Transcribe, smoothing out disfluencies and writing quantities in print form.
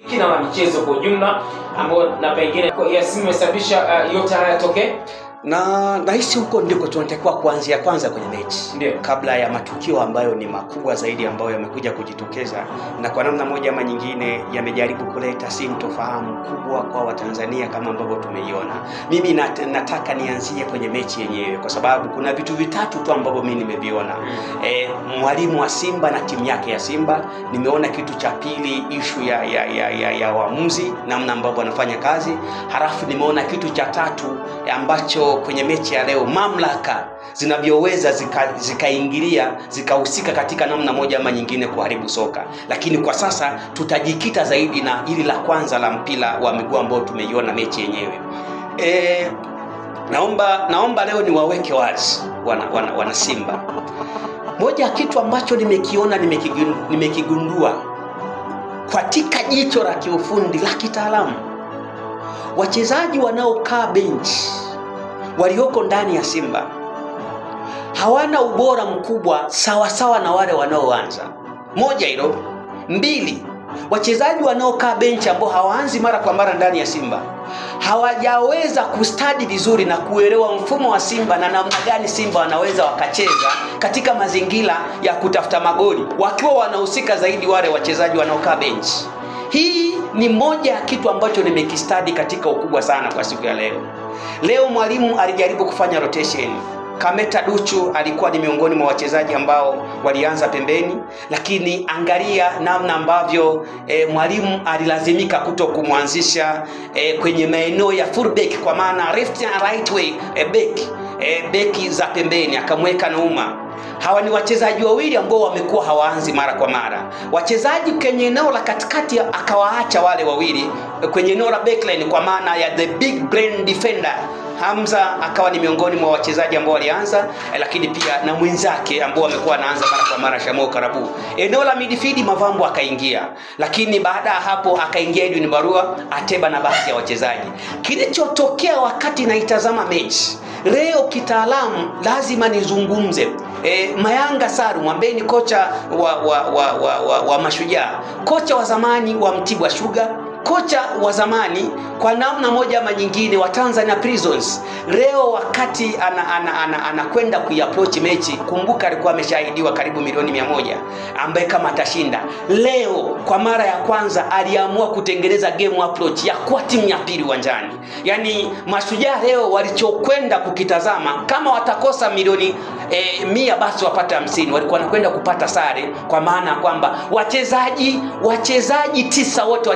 Kila michezo kwa ujumla ambao na pengine ya Simba imesababisha yote haya yatokee. Na nahisi huko ndiko tunatakiwa kuanzia kwanza kwenye mechi. Ndio. Kabla ya matukio ambayo ni makubwa zaidi ambayo yamekuja kujitokeza na kwa namna moja ama nyingine yamejaribu kuleta sintofahamu kubwa kwa Watanzania kama ambavyo tumeiona. Mimi nataka nianzie kwenye mechi yenyewe kwa sababu kuna vitu vitatu tu ambavyo mimi nimeviona. Mwalimu wa Simba na timu yake ya Simba, nimeona kitu cha pili issue ya waamuzi namna ambavyo wanafanya kazi. Halafu nimeona kitu cha tatu ambacho kwenye mechi ya leo mamlaka zinavyoweza zikaingilia zikahusika katika namna moja ama nyingine kuharibu soka. Lakini kwa sasa tutajikita zaidi na hili la kwanza la mpira wa miguu ambao tumeiona mechi yenyewe. Naomba leo niwaweke wazi wana Simba. Moja kitu ambacho nimekigundua katika jicho la kiufundi la kitaalamu, wachezaji wanaokaa bench walioko ndani ya Simba hawana ubora mkubwa sawa na wale wanaoanza. Moja hilo. Mbili, wachezaji wanaokaa bench ambao hawaanzi mara kwa mara ndani ya Simba hawajaweza kustadi vizuri na kuelewa mfumo wa Simba na namna gani Simba wanaweza wakacheza katika mazingira ya kutafuta magoli, wakiwa wanahusika zaidi wale wachezaji wanaokaa bench. Hii ni moja ya kitu ambacho nimekistadi katika ukubwa sana kwa siku ya leo. Leo mwalimu alijaribu kufanya rotation. Kameta Duchu alikuwa ni miongoni mwa wachezaji ambao walianza pembeni, lakini angalia namna ambavyo mwalimu alilazimika kutokumwanzisha kwenye maeneo ya fullback, kwa maana left and right way beki za pembeni, akamweka Nouma. Hawa ni wachezaji wawili ambao wamekuwa hawaanzi mara kwa mara. Wachezaji kwenye eneo la katikati akawaacha wale wawili kwenye eneo la backline, kwa maana ya the big brain defender. Hamza akawa ni miongoni mwa wachezaji ambao walianza, lakini pia na mwenzake ambao wamekuwa anaanza mara kwa mara, Shamo Karabu. Eneo la midfield Mavambo akaingia, lakini baada ya hapo akaingia Edwin Barua, Ateba na baadhi ya wachezaji. Kilichotokea wakati naitazama mechi leo kitaalamu lazima nizungumze. Mayanga Saru ambaye ni kocha wa Mashujaa, kocha wa zamani wa Mtibwa Sugar, kocha wa kwa namna moja ama nyingine wa Tanzania Prisons, leo wakati anakwenda kuiapproach mechi, kumbuka alikuwa ameshahidiwa karibu milioni 100 ambaye kama atashinda leo kwa mara ya kwanza aliamua kutengeneza game approach ya kwa timu ya pili uwanjani. Yani Mashujaa leo walichokwenda kukitazama, kama watakosa milioni 100 basi wapata 50, walikuwa wanakwenda kupata sare, kwa maana kwamba wachezaji 9 wote